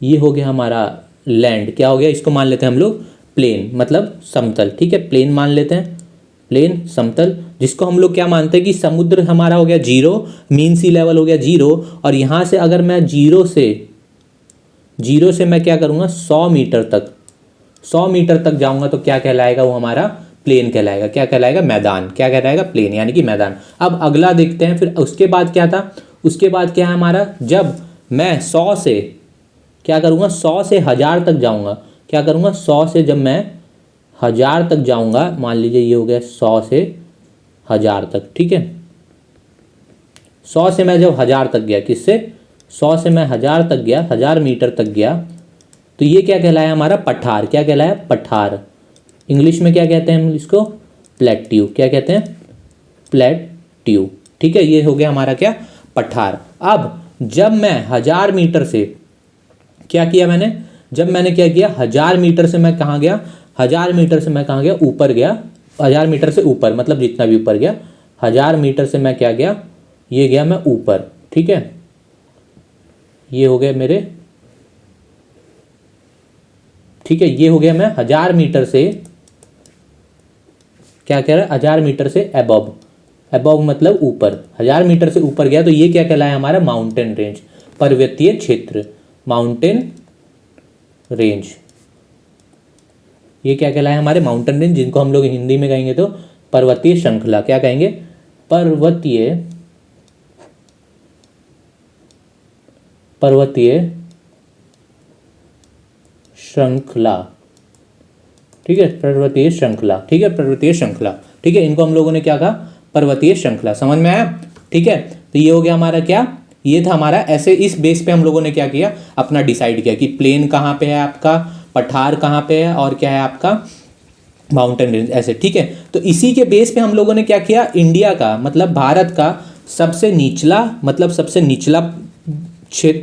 ये हो गया हमारा लैंड। क्या हो गया, इसको मान लेते हैं हम लोग प्लेन, मतलब समतल। ठीक है, प्लेन मान लेते हैं, प्लेन समतल, जिसको हम लोग क्या मानते हैं कि समुद्र हमारा हो गया जीरो, मीन सी लेवल हो गया जीरो, और यहाँ से अगर मैं जीरो से मैं क्या करूँगा, 100 मीटर तक जाऊँगा तो क्या कहलाएगा, वो हमारा प्लेन कहलाएगा। क्या कहलाएगा, मैदान। क्या कहलाएगा, प्लेन यानी कि मैदान। अब अगला देखते हैं, फिर उसके बाद क्या था, उसके बाद क्या है हमारा, जब मैं 100 से क्या करूँगा, 100 से 1000 तक जाऊँगा। क्या करूँगा, 100 से जब मैं 1000 तक जाऊँगा, मान लीजिए ये हो गया 100 से 1000 तक। ठीक है, 100 से मैं जब 1000 तक गया, किससे, 100 से मैं 1000 तक गया, 1000 मीटर तक गया, तो ये क्या कहलाया हमारा, पठार। क्या कहलाया, पठार। इंग्लिश में क्या कहते हैं हम इसको, प्लेट्यू। क्या कहते हैं, प्लेट्यू। ठीक है, ये हो गया हमारा क्या, पठार। अब जब मैं 1000 मीटर से क्या किया मैंने, जब मैंने क्या किया, 1000 मीटर से मैं कहाँ गया, 1000 मीटर से मैं कहाँ गया, ऊपर गया, 1000 मीटर से ऊपर, मतलब जितना भी ऊपर गया, 1000 मीटर से मैं क्या गया, ये गया मैं ऊपर। ठीक है, ये हो गया मेरे, ठीक है, ये हो गया मैं 1000 मीटर से, क्या कह रहा है, 1000 मीटर से अबव मतलब ऊपर, 1000 मीटर से ऊपर गया, तो ये क्या कहलाया हमारा, माउंटेन रेंज, पर्वतीय क्षेत्र, माउंटेन रेंज, ये क्या कहलाए हमारे माउंटेन रेंज, जिनको हम लोग हिंदी में कहेंगे तो पर्वतीय श्रृंखला। क्या कहेंगे? पर्वतीय श्रृंखला। ठीक है, पर्वतीय श्रृंखला। ठीक है, पर्वतीय श्रृंखला। ठीक है, इनको हम लोगों ने क्या कहा? पर्वतीय श्रृंखला। समझ में आया? ठीक है, तो ये हो गया हमारा क्या, ये था हमारा। ऐसे इस बेस पे हम लोगों ने क्या किया, अपना डिसाइड किया कि प्लेन कहाँ पे है आपका, पठार कहाँ पे है, और क्या है आपका माउंटेन रेंज, ऐसे। ठीक है, तो इसी के बेस पे हम लोगों ने क्या किया, इंडिया का मतलब भारत का सबसे निचला, मतलब सबसे निचला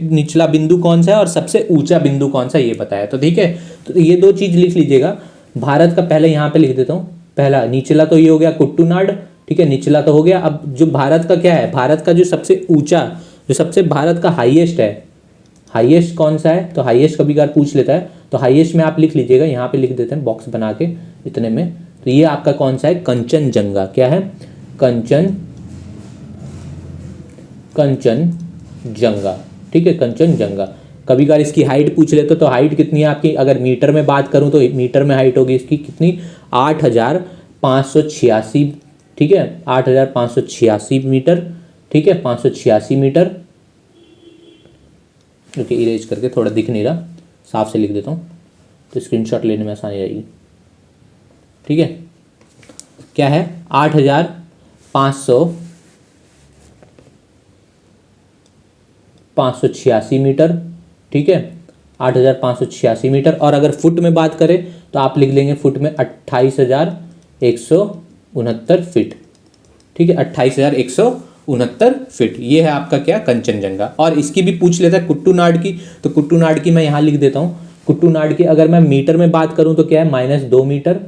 निचला बिंदु कौन सा है और सबसे ऊंचा बिंदु कौन सा, ये बताया। तो ठीक है, तो ये दो चीज लिख लीजिएगा। भारत का पहले यहाँ पे लिख देता हूँ, पहला निचला तो ये हो गया कुट्टूनाड। ठीक है, निचला तो हो गया। अब जो भारत का क्या है, भारत का जो सबसे ऊंचा, जो सबसे भारत का हाईएस्ट है, हाईएस्ट कौन सा है, तो हाईएस्ट कभी कभार पूछ लेता है, तो हाईएस्ट में आप लिख लीजिएगा, यहाँ पे लिख देते हैं बॉक्स बना के इतने में। तो ये आपका कौन सा है, कंचनजंगा। क्या है? कंचनजंगा। ठीक है, कंचनजंगा। कभी कभार इसकी हाइट पूछ लेते तो हाइट कितनी है आपकी, अगर मीटर में बात करूं तो मीटर में हाइट होगी इसकी कितनी, 8586। ठीक है, 8586 मीटर। ठीक है, 586 मीटर। ओके, इरेज करके, थोड़ा दिख नहीं रहा, साफ से लिख देता हूँ तो स्क्रीनशॉट लेने में आसानी रहेगी। ठीक है, क्या है, 8586 मीटर। ठीक है, 8586 मीटर। और अगर फुट में बात करें तो आप लिख लेंगे फुट में 28,169 फीट। ठीक है, 28,169 फीट। ये है आपका क्या, कंचनजंगा। और इसकी भी पूछ लेता है कुट्टूनाड की, तो कुट्टूनाड की मैं यहाँ लिख देता हूँ। कुट्टूनाड की अगर मैं मीटर में बात करूँ तो क्या है, -2 मीटर।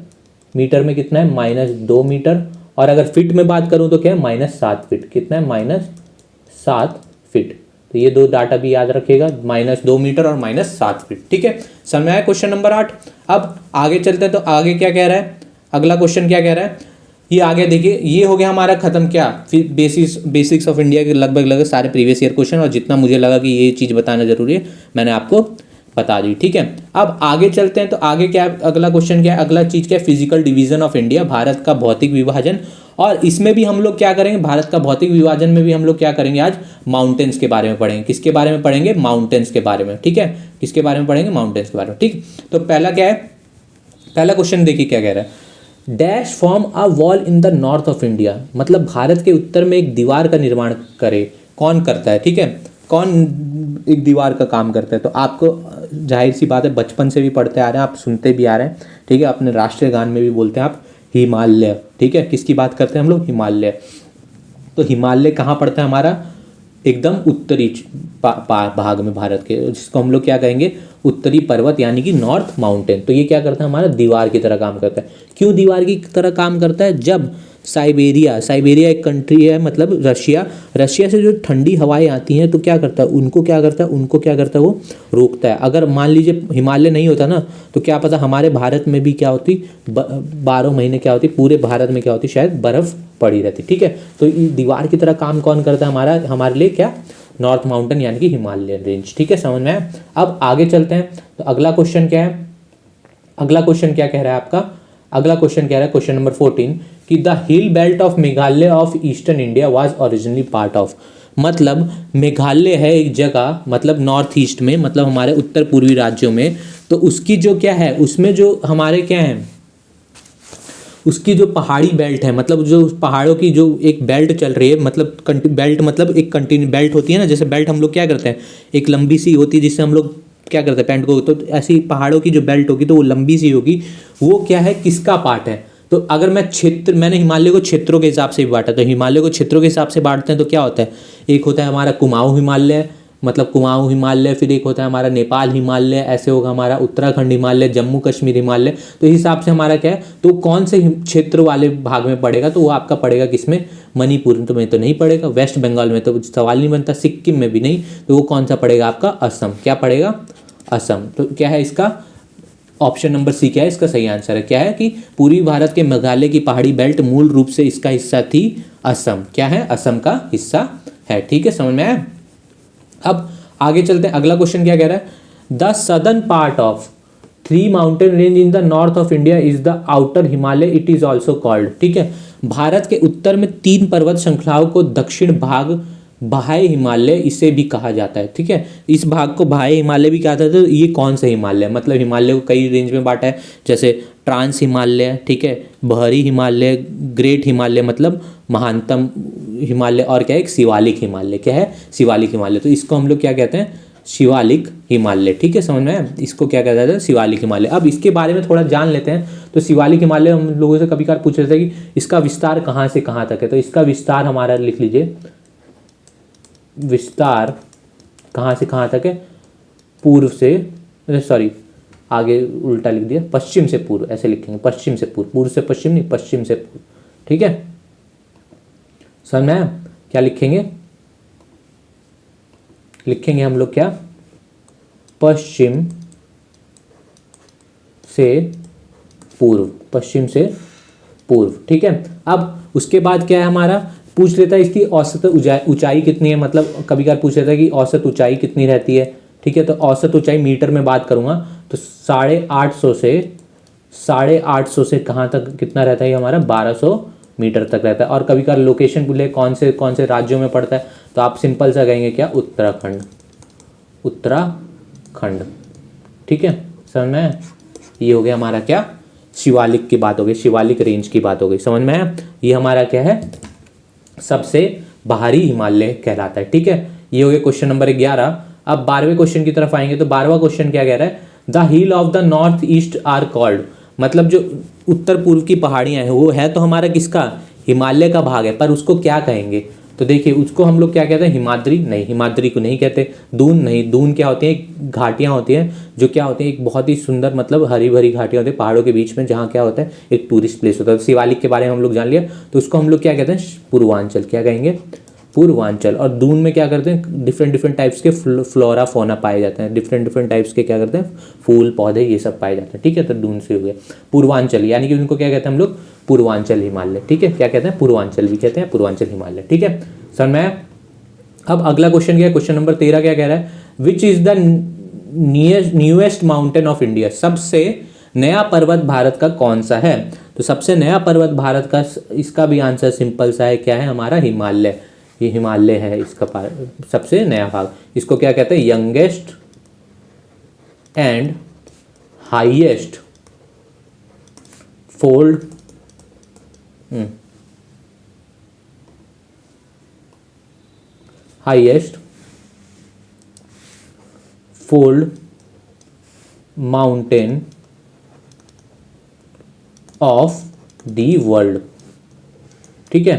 मीटर में कितना है, -2 मीटर। और अगर फिट में बात करूँ तो क्या है, -7 फीट। कितना है, -7 फीट। तो ये दो डाटा भी याद रखिएगा, -2 मीटर और -7 फीट। ठीक है, समझ में आया क्वेश्चन नंबर 8। अब आगे चलते हैं, तो आगे क्या कह रहा है, अगला क्वेश्चन क्या कह रहा है, ये आगे देखिए। ये हो गया हमारा खत्म, क्या, फिर बेसिक्स ऑफ इंडिया के लगभग सारे प्रीवियस ईयर क्वेश्चन, और जितना मुझे लगा कि ये चीज़ बताना जरूरी है मैंने आपको बता दी। ठीक है, अब आगे चलते हैं, तो आगे क्या, अगला क्वेश्चन क्या है, अगला चीज़ क्या है, physical division of India, Bharat का भौतिक विभाजन। और इसमें भी हम लोग क्या करेंगे, भारत का भौतिक विभाजन में भी हम लोग क्या करेंगे, आज माउंटेन्स के बारे में पढ़ेंगे। किसके बारे में पढ़ेंगे, माउंटेन्स के बारे में। ठीक है, किसके बारे में पढ़ेंगे, माउंटेन्स के बारे में। ठीक, तो पहला क्या है, पहला क्वेश्चन देखिए क्या कह रहा है, dash form a wall in the north of India, मतलब भारत के उत्तर में एक दीवार का निर्माण करे, कौन करता है। ठीक है, कौन एक दीवार का काम करता है, तो आपको जाहिर सी बात है, बचपन से भी पढ़ते आ रहे हैं आप, सुनते भी आ रहे हैं। ठीक है, अपने राष्ट्रीय गान में भी बोलते हैं आप, हिमालय। ठीक है, किसकी बात करते हैं हम लोग, हिमालय। तो हिमालय कहाँ पड़ता है हमारा, एकदम उत्तरी भाग में भारत के, जिसको हम लोग क्या कहेंगे, उत्तरी पर्वत, यानी कि नॉर्थ माउंटेन। तो ये क्या करता है, हमारा दीवार की तरह काम करता है। क्यों दीवार की तरह काम करता है, जब साइबेरिया एक कंट्री है, मतलब रशिया से जो ठंडी हवाएं आती हैं, तो क्या करता है, उनको क्या करता है, वो रोकता है। अगर मान लीजिए हिमालय नहीं होता ना, तो क्या पता हमारे भारत में भी क्या होती, 12 महीने क्या होती, पूरे भारत में क्या होती, शायद बर्फ पड़ी रहती। ठीक है, तो दीवार की तरह काम कौन करता है, हमारे लिए क्या, नॉर्थ माउंटेन, यानी कि हिमालयन रेंज। ठीक है, समझ में आया। अब आगे चलते हैं, तो अगला क्वेश्चन क्या है, अगला क्वेश्चन क्या कह रहा है आपका, अगला क्वेश्चन कह रहा है, क्वेश्चन नंबर 14, कि the hill belt of Meghalaya of eastern India was originally part of, मतलब मेघालय है एक जगह, मतलब नॉर्थ ईस्ट में, मतलब हमारे उत्तर पूर्वी राज्यों में, तो उसकी जो क्या है, उसमें जो हमारे क्या है, उसकी जो पहाड़ी बेल्ट है, मतलब जो पहाड़ों की जो एक बेल्ट चल रही है, मतलब बेल्ट, मतलब एक कंटिन्यू बेल्ट होती है ना, जैसे बेल्ट हम लोग क्या करते हैं, एक लंबी सी होती है जिससे हम लोग क्या करते हैं, पैंट को, तो ऐसी पहाड़ों की जो बेल्ट होगी तो वो लंबी सी होगी, वो क्या है, किसका पार्ट है। तो अगर मैं क्षेत्र, मैंने हिमालय को क्षेत्रों के हिसाब से भी बांटा, तो हिमालय को क्षेत्रों के हिसाब से बांटते हैं तो क्या होता है, एक होता है हमारा कुमाऊं हिमालय, मतलब कुमाऊं हिमालय, फिर एक होता है हमारा नेपाल हिमालय, ऐसे होगा हमारा उत्तराखंड हिमालय, जम्मू कश्मीर हिमालय। तो इस हिसाब से हमारा क्या है, तो कौन से क्षेत्र वाले भाग में पड़ेगा, तो वो आपका पड़ेगा किसमें, मणिपुर में तो नहीं पड़ेगा, वेस्ट बंगाल में तो सवाल नहीं बनता, सिक्किम में भी नहीं, तो वो कौन सा पड़ेगा आपका, असम। क्या पड़ेगा, असम। तो क्या है इसका ऑप्शन नंबर सी, क्या है इसका सही आंसर है, क्या है कि पूर्वी भारत के मेघालय की पहाड़ी बेल्ट मूल रूप से इसका हिस्सा थी असम। क्या है, असम का हिस्सा है। ठीक है, समझ में आया। अब आगे चलते हैं, अगला क्वेश्चन क्या कह रहा है, the southern part of 3 mountain range in the north of India is the outer Himalaya it is also called. ठीक है, भारत के उत्तर में 3 पर्वत श्रृंखलाओं को दक्षिण भाग बाह्य हिमालय इसे भी कहा जाता है। ठीक है, इस भाग को बाह्य हिमालय भी कहा जाता है। तो ये कौन सा हिमालय, मतलब हिमालय को कई रेंज में बांटा है, जैसे ट्रांस हिमालय, ठीक है, बहरी हिमालय, ग्रेट हिमालय मतलब महानतम हिमालय, और क्या है एक शिवालिक हिमालय। क्या है, शिवालिक हिमालय। तो इसको हम लोग क्या कहते हैं, शिवालिक हिमालय। ठीक है, समझ में आया? इसको क्या कहते हैं, शिवालिक हिमालय। अब इसके बारे में थोड़ा जान लेते हैं। तो शिवालिक हिमालय हम लोगों से कभी कभार पूछ रहे थे कि इसका विस्तार कहाँ से कहाँ तक है। तो इसका विस्तार हमारा लिख लीजिए, विस्तार कहाँ से कहाँ तक है, पूर्व से, सॉरी आगे उल्टा लिख दिया, पश्चिम से पूर्व, ऐसे लिखेंगे, पश्चिम से पूर्व, पूर्व से पश्चिम नहीं, पश्चिम से पूर्व। ठीक है, समझ में आया? क्या लिखेंगे, लिखेंगे हम लोग क्या, पश्चिम से पूर्व, पश्चिम से पूर्व। ठीक है, अब उसके बाद क्या है हमारा, पूछ लेता है इसकी औसत ऊंचाई कितनी है, मतलब कभी कभार पूछ लेता है कि औसत ऊंचाई कितनी रहती है। ठीक है, तो औसत ऊंचाई मीटर में बात करूंगा तो 850 से कहाँ तक कितना रहता है हमारा, 1200 मीटर तक रहता है। और कभी कभार लोकेशन बोले कौन से राज्यों में पड़ता है, तो आप सिंपल सा कहेंगे क्या, उत्तराखंड, उत्तराखंड। ठीक है, समझ में आया? ये हो गया हमारा क्या, शिवालिक की बात हो गई, शिवालिक रेंज की बात हो गई। समझ में आया? ये हमारा क्या है, सबसे बाहरी हिमालय कहलाता है। ठीक है, ये हो गया क्वेश्चन नंबर 11। अब 12वें क्वेश्चन की तरफ आएंगे। तो 12वां क्वेश्चन क्या कह रहा है, the hill of the north east are called, मतलब जो उत्तर पूर्व की पहाड़ियां हैं वो है तो हमारा किसका, हिमालय का भाग है, पर उसको क्या कहेंगे। तो देखिए उसको हम लोग क्या कहते हैं, हिमाद्री नहीं, हिमाद्री को नहीं कहते। दून नहीं, दून क्या होती है, घाटियाँ होती हैं जो क्या होती हैं, एक बहुत ही सुंदर मतलब हरी भरी घाटियाँ होती है पहाड़ों के बीच में, जहाँ क्या होता है एक टूरिस्ट प्लेस होता है। शिवालिक के बारे में हम लोग जान लिया, तो उसको हम लोग क्या कहते हैं, पूर्वांचल। क्या कहेंगे, पूर्वांचल। और दून में क्या करते हैं, डिफरेंट टाइप्स के फ्लोरा फोना पाए जाते हैं, डिफरेंट टाइप्स के क्या करते हैं, फूल पौधे ये सब पाए जाते हैं। ठीक है, तो दून से हो गया पूर्वांचल, यानी कि उनको क्या कहते हैं हम लोग, पूर्वांचल हिमालय। ठीक है, क्या कहते हैं, पूर्वांचल भी कहते हैं, पूर्वांचल हिमालय। ठीक है, समझ में आया? अब अगला क्वेश्चन क्या है, क्वेश्चन नंबर 13 क्या कह रहा है, which is the newest mountain of India, सबसे नया पर्वत भारत का कौन सा है। तो सबसे नया पर्वत भारत का, इसका भी आंसर सिंपल सा है, क्या है हमारा, हिमालय। ये हिमालय है इसका सबसे नया भाग। इसको क्या कहते हैं, youngest and highest fold highest fold mountain of the world. ठीक है,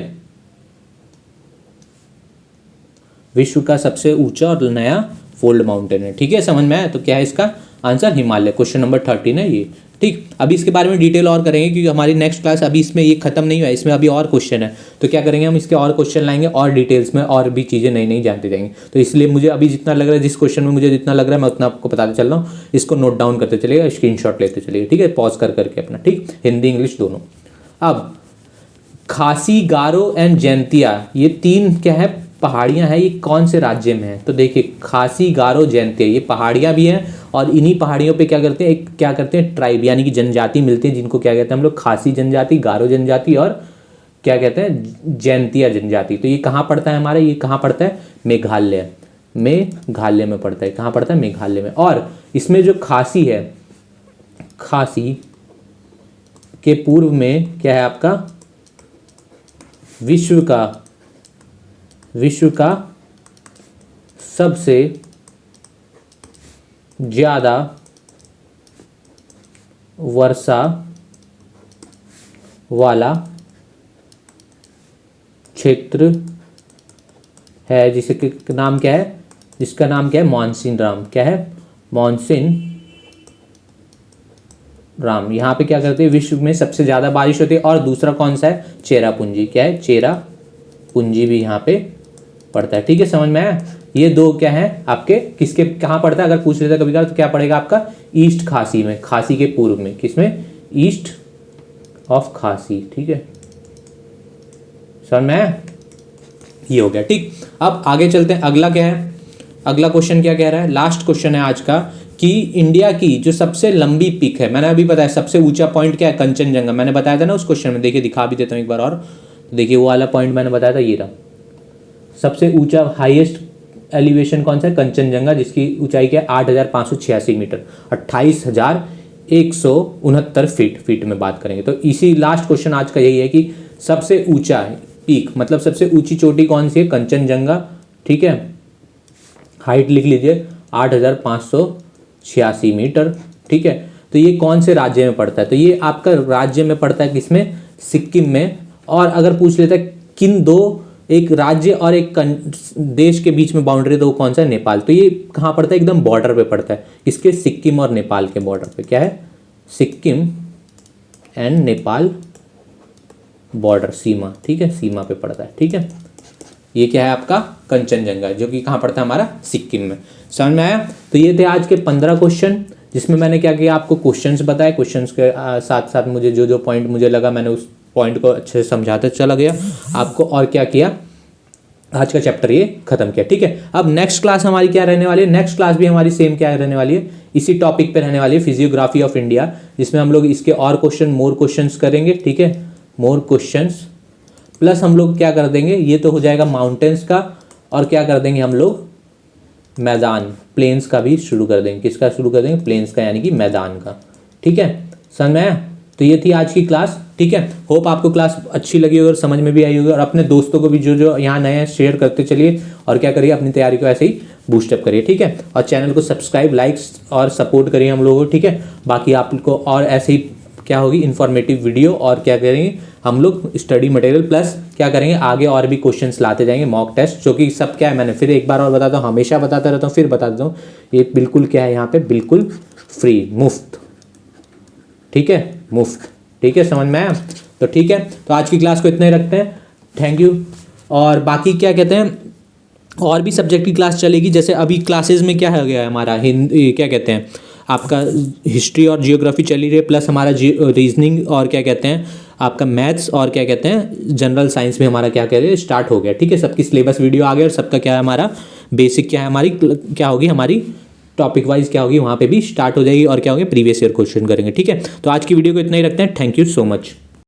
विश्व का सबसे ऊंचा और नया फोल्ड माउंटेन है। ठीक है, समझ में आया? तो क्या है इसका आंसर, हिमालय। क्वेश्चन नंबर 13 है ये। ठीक, अभी इसके बारे में डिटेल और करेंगे क्योंकि हमारी नेक्स्ट क्लास अभी इसमें ये खत्म नहीं हुआ है, इसमें अभी और क्वेश्चन है। तो क्या करेंगे हम, इसके और क्वेश्चन लाएंगे और डिटेल्स में और भी चीज़ें नई नई जानते जाएंगे। तो इसलिए मुझे अभी जितना लग रहा है, जिस क्वेश्चन में मुझे जितना लग रहा है मैं उतना आपको बताते चल रहा हूँ। इसको नोट डाउन करते चलिएगा, स्क्रीनशॉट लेते चलिए। ठीक है, पॉज करके अपना, ठीक, हिंदी इंग्लिश दोनों। अब खासी, गारो एंड जैंतिया, ये 3 क्या है, पहाड़ियां हैं। ये कौन से राज्य में है, तो देखिए खासी, गारो, जैंतिया, ये पहाड़ियां भी हैं। और इन्हीं पहाड़ियों पे क्या करते हैं, एक क्या करते हैं, ट्राइब यानी कि जनजाति मिलती है, जिनको क्या कहते हैं हम लोग, खासी जनजाति, गारो जनजाति और क्या कहते हैं, जैंतिया जनजाति। तो ये कहाँ पड़ता है हमारा, ये कहाँ पड़ता है, मेघालय, मेघालय में पड़ता है। कहाँ पड़ता है, मेघालय में। और इसमें जो खासी है, खासी के पूर्व में क्या है आपका, विश्व का सबसे ज़्यादा वर्षा वाला क्षेत्र है, जिसके नाम क्या है, जिसका नाम क्या है, मानसिन राम। क्या है, मानसिन राम। यहाँ पे क्या करते हैं, विश्व में सबसे ज़्यादा बारिश होती है। और दूसरा कौन सा है, चेरापूंजी। क्या है, चेरापूंजी भी यहाँ पे पड़ता है। ठीक है, समझ में आया? ये 2 क्या है आपके, किसके कहाँ पड़ता है, अगर पूछ लेता कभी कभार तो क्या पड़ेगा आपका, ईस्ट खासी में, खासी के पूर्व में, किसमें, ईस्ट ऑफ खासी। ठीक है, समझ में आया? ये हो गया। ठीक, अब आगे चलते हैं। अगला क्या है, अगला क्वेश्चन क्या कह रहा है, लास्ट क्वेश्चन है आज का, कि इंडिया की जो सबसे लंबी पीक है, मैंने अभी बताया सबसे ऊंचा पॉइंट क्या है, कंचनजंगा। मैंने बताया था ना उस क्वेश्चन में, देखिए दिखा भी देता हूँ एक बार और। देखिए वो वाला पॉइंट मैंने बताया था, ये रहा सबसे ऊंचा हाईएस्ट एलिवेशन कौन सा है, कंचनजंगा, जिसकी ऊंचाई क्या है 8,586 मीटर, 28,169 फीट में बात करेंगे। तो इसी लास्ट क्वेश्चन आज का यही है कि सबसे ऊंचा पीक मतलब सबसे ऊंची चोटी कौन सी है, कंचनजंगा, ठीक है। हाइट लिख लीजिए 8,586 मीटर, ठीक है। तो ये कौन से राज्य में पड़ता है, तो ये आपका राज्य में पड़ता है किसमें, सिक्किम में। और अगर पूछ लेता है किन दो, एक राज्य और एक देश के बीच में बाउंड्री, तो वो कौन सा है, नेपाल। तो ये कहाँ पड़ता है, एकदम बॉर्डर पे पड़ता है, इसके सिक्किम और नेपाल के बॉर्डर पे। क्या है, सिक्किम एंड नेपाल बॉर्डर, सीमा, ठीक है, सीमा पे पड़ता है, ठीक है। ये क्या है आपका कंचनजंगा, जो कि कहाँ पड़ता है हमारा, सिक्किम में। समझ में आया। तो ये थे आज के 15 क्वेश्चन, जिसमें मैंने क्या किया, आपको क्वेश्चंस बताए, क्वेश्चंस के साथ साथ मुझे जो जो पॉइंट मुझे लगा मैंने उस पॉइंट को अच्छे से समझाते चला गया आपको। और क्या किया, आज का चैप्टर ये खत्म किया, ठीक है। अब नेक्स्ट क्लास हमारी क्या रहने वाली है, नेक्स्ट क्लास भी हमारी सेम क्या रहने वाली है, इसी टॉपिक पे रहने वाली है, फिजियोग्राफी ऑफ इंडिया, जिसमें हम लोग इसके और क्वेश्चन, मोर क्वेश्चंस करेंगे, ठीक है, मोर क्वेश्चंस। प्लस हम लोग क्या कर देंगे, ये तो हो जाएगा माउंटेन्स का, और क्या कर देंगे हम लोग, मैदान, प्लेन्स का भी शुरू कर देंगे। किसका शुरू कर देंगे, प्लेन्स का, यानी कि मैदान का, ठीक है। समझ में आया। तो ये थी आज की क्लास, ठीक है। होप आपको क्लास अच्छी लगी होगी और समझ में भी आई होगी, और अपने दोस्तों को भी जो जो यहाँ नए हैं शेयर करते चलिए, और क्या करिए, अपनी तैयारी को ऐसे ही बूस्टअप करिए, ठीक है। और चैनल को सब्सक्राइब, लाइक्स और सपोर्ट करिए हम लोगों को, ठीक है। बाकी आपको और ऐसे ही क्या होगी, इन्फॉर्मेटिव वीडियो, और क्या करेंगे हम लोग, स्टडी मटेरियल, प्लस क्या करेंगे आगे और भी क्वेश्चंस लाते जाएंगे, मॉक टेस्ट, जो कि सब क्या है, मैंने फिर एक बार और बताता हूँ, हमेशा बताता रहता हूँ, फिर बता देता हूँ, ये बिल्कुल क्या है, यहाँ पे बिल्कुल फ्री, मुफ्त, ठीक है, मुफ्त, ठीक है। समझ में आया। तो ठीक है, तो आज की क्लास को इतना ही रखते हैं, थैंक यू। और बाकी क्या कहते हैं, और भी सब्जेक्ट की क्लास चलेगी, जैसे अभी क्लासेस में क्या हो गया है हमारा, हिंदी, क्या कहते हैं आपका, हिस्ट्री और जियोग्राफी चली रही है, प्लस हमारा रीजनिंग और क्या कहते हैं आपका मैथ्स, और क्या कहते हैं जनरल साइंस में हमारा क्या कह रहे हैं स्टार्ट हो गया, ठीक है। सबकी सिलेबस वीडियो आ गया, और सबका क्या है, हमारा बेसिक क्या है, हमारी क्या होगी, हमारी टॉपिक वाइज क्या होगी, वहाँ पे भी स्टार्ट हो जाएगी, और क्या होगी, प्रीवियस ईयर क्वेश्चन करेंगे, ठीक है। तो आज की वीडियो को इतना ही रखते हैं, थैंक यू सो मच।